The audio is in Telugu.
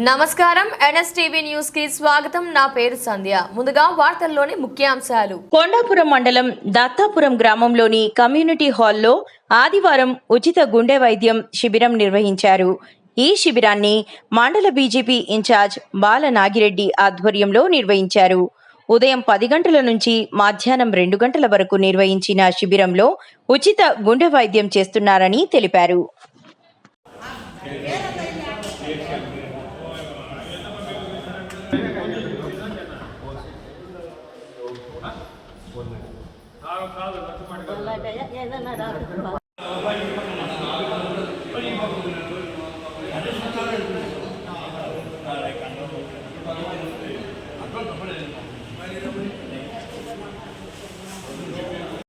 నమస్కారం ఎన్ఎస్టీవీ న్యూస్ కి స్వాగతం. నా పేరు సంధ్య. ముందుగా వార్తల్లోని ముఖ్యాంశాలు. కొండాపురం మండలం దత్తాపురం గ్రామంలోని కమ్యూనిటీ హాల్లో ఆదివారం ఉచిత గుండె వైద్యం శిబిరం నిర్వహించారు. ఈ శిబిరాన్ని మండల బీజేపీ ఇన్ఛార్జ్ బాల నాగిరెడ్డి ఆధ్వర్యంలో నిర్వహించారు. ఉదయం 10 గంటల నుంచి మధ్యాహ్నం 2 గంటల వరకు నిర్వహించిన శిబిరంలో ఉచిత గుండె వైద్యం చేస్తున్నారని తెలిపారు.